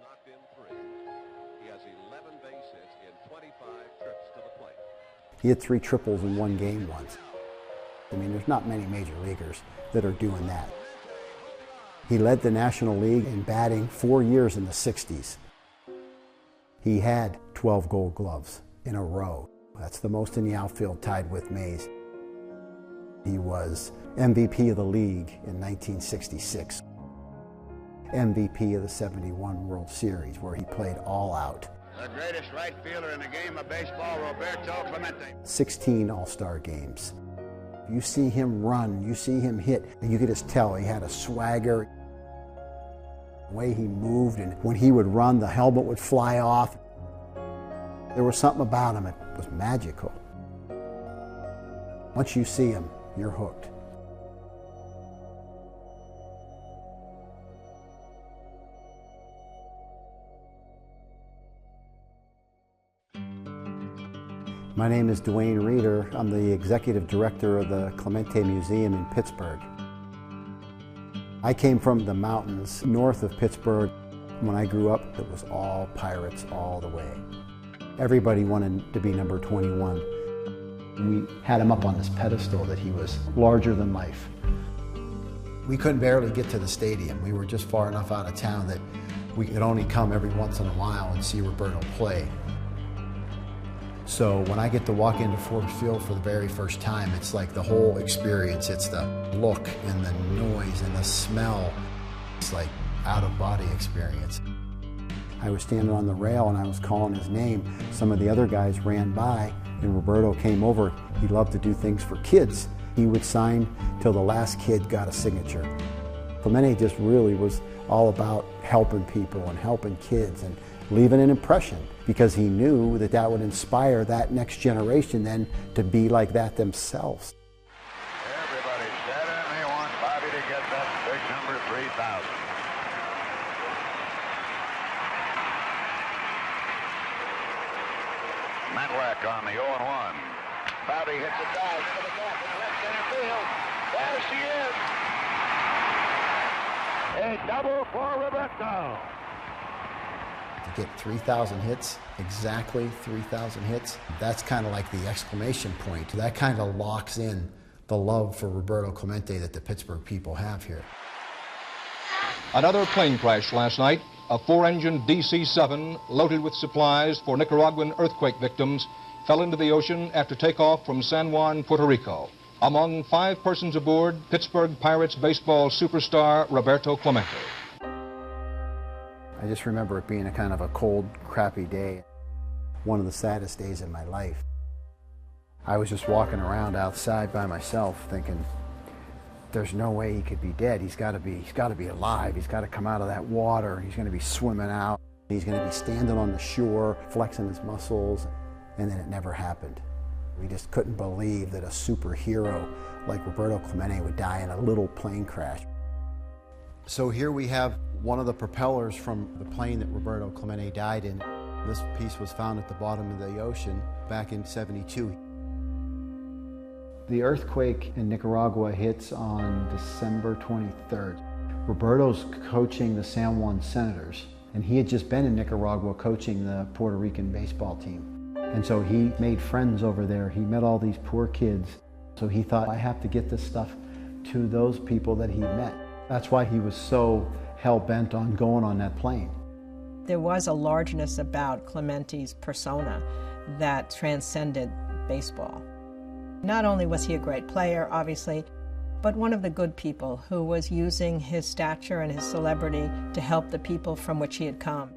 knocked in 3. He has 11 base hits in 25 trips to the plate. He had 3 triples in one game once. I mean, there's not many major leaguers that are doing that. He led the National League in batting 4 years in the 60s. He had 12 Gold Gloves in a row. That's the most in the outfield, tied with Mays. He was MVP of the league in 1966. MVP of the 71 World Series, where he played all out. The greatest right fielder in the game of baseball, Roberto Clemente. 16 All-Star games. You see him run, you see him hit, and you could just tell he had a swagger. The way he moved, and when he would run, the helmet would fly off. There was something about him, it was magical. Once you see him, you're hooked. My name is Duane Reeder. I'm the executive director of the Clemente Museum in Pittsburgh. I came from the mountains north of Pittsburgh. When I grew up, it was all Pirates all the way. Everybody wanted to be number 21. We had him up on this pedestal that he was larger than life. We couldn't barely get to the stadium. We were just far enough out of town that we could only come every once in a while and see Roberto play. So when I get to walk into Ford Field for the very first time, it's like the whole experience. It's the look and the noise and the smell. It's like out-of-body experience. I was standing on the rail and I was calling his name. Some of the other guys ran by and Roberto came over. He loved to do things for kids. He would sign till the last kid got a signature. Clemente just really was all about helping people and helping kids and leaving an impression, because he knew that that would inspire that next generation then to be like that themselves. Everybody said it, and they want Bobby to get that big number 3,000. Matlack on the 0-1. Bobby hits a dive into the gap in the left center field. There she is. A double for Roberto. To get 3,000 hits, exactly 3,000 hits, that's kind of like the exclamation point. That kind of locks in the love for Roberto Clemente that the Pittsburgh people have here. Another plane crash last night. A 4-engine DC-7 loaded with supplies for Nicaraguan earthquake victims fell into the ocean after takeoff from San Juan, Puerto Rico. Among 5 persons aboard, Pittsburgh Pirates baseball superstar Roberto Clemente. I just remember it being a kind of a cold, crappy day. One of the saddest days of my life. I was just walking around outside by myself thinking, there's no way he could be dead. He's got to be alive. He's got to come out of that water. He's going to be swimming out. He's going to be standing on the shore, flexing his muscles. And then it never happened. We just couldn't believe that a superhero like Roberto Clemente would die in a little plane crash. So here we have one of the propellers from the plane that Roberto Clemente died in. This piece was found at the bottom of the ocean back in '72. The earthquake in Nicaragua hits on December 23rd. Roberto's coaching the San Juan Senators, and he had just been in Nicaragua coaching the Puerto Rican baseball team. And so he made friends over there. He met all these poor kids. So he thought, I have to get this stuff to those people that he met. That's why he was so hell-bent on going on that plane. There was a largeness about Clemente's persona that transcended baseball. Not only was he a great player, obviously, but one of the good people who was using his stature and his celebrity to help the people from which he had come.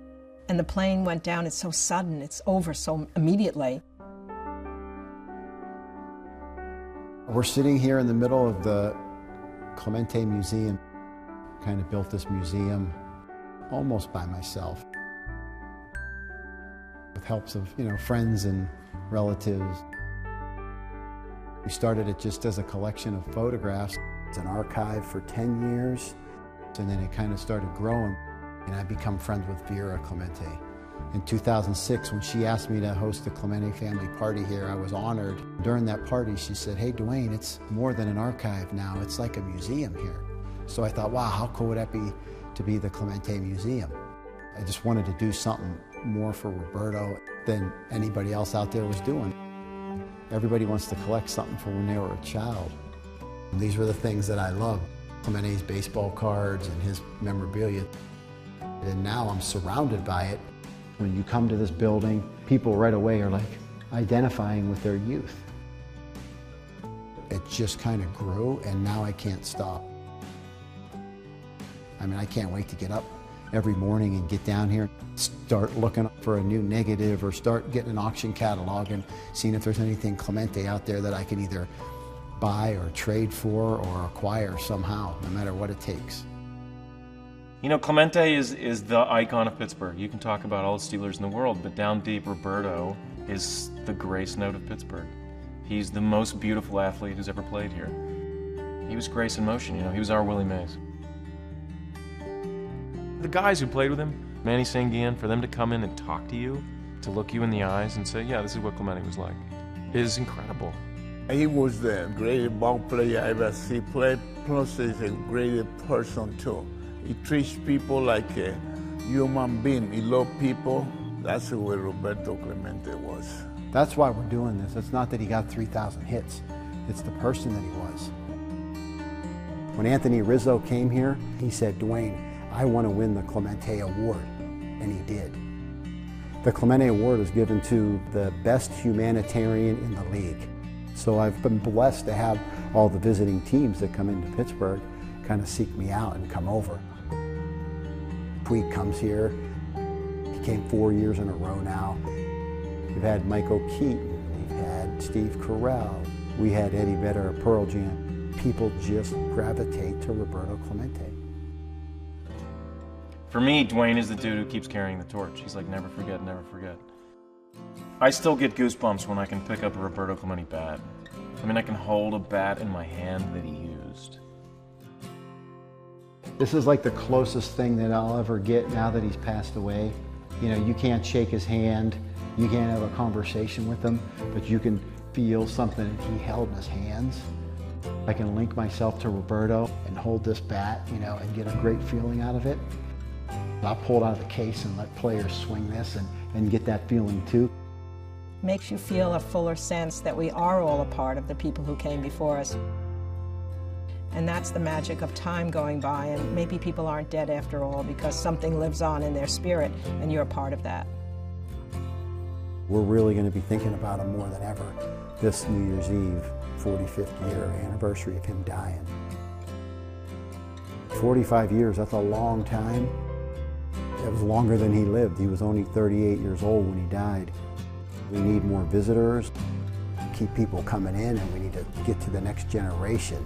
And the plane went down, it's so sudden, it's over so immediately. We're sitting here in the middle of the Clemente Museum. Kind of built this museum almost by myself, with helps of, friends and relatives. We started it just as a collection of photographs. It's an archive for 10 years, and then it kind of started growing, and I become friends with Vera Clemente. In 2006, when she asked me to host the Clemente family party here, I was honored. During that party, she said, "Hey, Duane, it's more than an archive now. It's like a museum here." So I thought, wow, how cool would that be to be the Clemente Museum? I just wanted to do something more for Roberto than anybody else out there was doing. Everybody wants to collect something from when they were a child. These were the things that I loved. Clemente's baseball cards and his memorabilia. And now I'm surrounded by it. When you come to this building, people right away are like identifying with their youth. It just kind of grew, and now I can't stop. I mean, I can't wait to get up every morning and get down here, start looking for a new negative or start getting an auction catalog and seeing if there's anything Clemente out there that I can either buy or trade for or acquire somehow, no matter what it takes. You know, Clemente is the icon of Pittsburgh. You can talk about all the Steelers in the world, but down deep, Roberto is the Grace Note of Pittsburgh. He's the most beautiful athlete who's ever played here. He was Grace in motion, you know, he was our Willie Mays. The guys who played with him, Manny Sanguian, for them to come in and talk to you, to look you in the eyes and say, yeah, this is what Clemente was like, is incredible. He was the greatest ball player I ever seen play, plus he's a great person too. He treats people like a human being. He loves people. That's the way Roberto Clemente was. That's why we're doing this. It's not that he got 3,000 hits. It's the person that he was. When Anthony Rizzo came here, he said, Dwayne, I want to win the Clemente Award, and he did. The Clemente Award is given to the best humanitarian in the league. So I've been blessed to have all the visiting teams that come into Pittsburgh kind of seek me out and come over. Puig comes here. He came 4 years in a row now. We've had Mike O'Keeton. We've had Steve Carell. We had Eddie Vedder at Pearl Jam. People just gravitate to Roberto Clemente. For me, Dwayne is the dude who keeps carrying the torch. He's like, never forget, never forget. I still get goosebumps when I can pick up a Roberto Clemente bat. I mean, I can hold a bat in my hand that he used. This is like the closest thing that I'll ever get now that he's passed away. You know, you can't shake his hand, you can't have a conversation with him, but you can feel something he held in his hands. I can link myself to Roberto and hold this bat, you know, and get a great feeling out of it. I'll pull it out of the case and let players swing this and get that feeling too. Makes you feel a fuller sense that we are all a part of the people who came before us. And that's the magic of time going by, and maybe people aren't dead after all because something lives on in their spirit and you're a part of that. We're really going to be thinking about him more than ever this New Year's Eve, 45th year anniversary of him dying. 45 years, that's a long time. It was longer than he lived. He was only 38 years old when he died. We need more visitors, keep people coming in, and we need to get to the next generation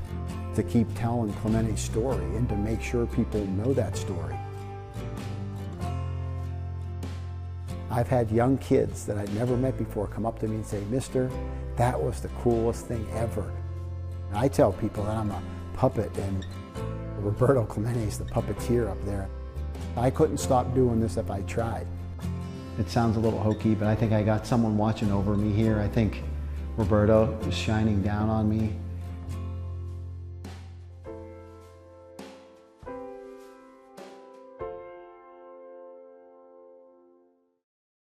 to keep telling Clemente's story and to make sure people know that story. I've had young kids that I'd never met before come up to me and say, Mister, that was the coolest thing ever. And I tell people that I'm a puppet and Roberto Clemente's the puppeteer up there. I couldn't stop doing this if I tried. It sounds a little hokey, but I think I got someone watching over me here. I think Roberto is shining down on me.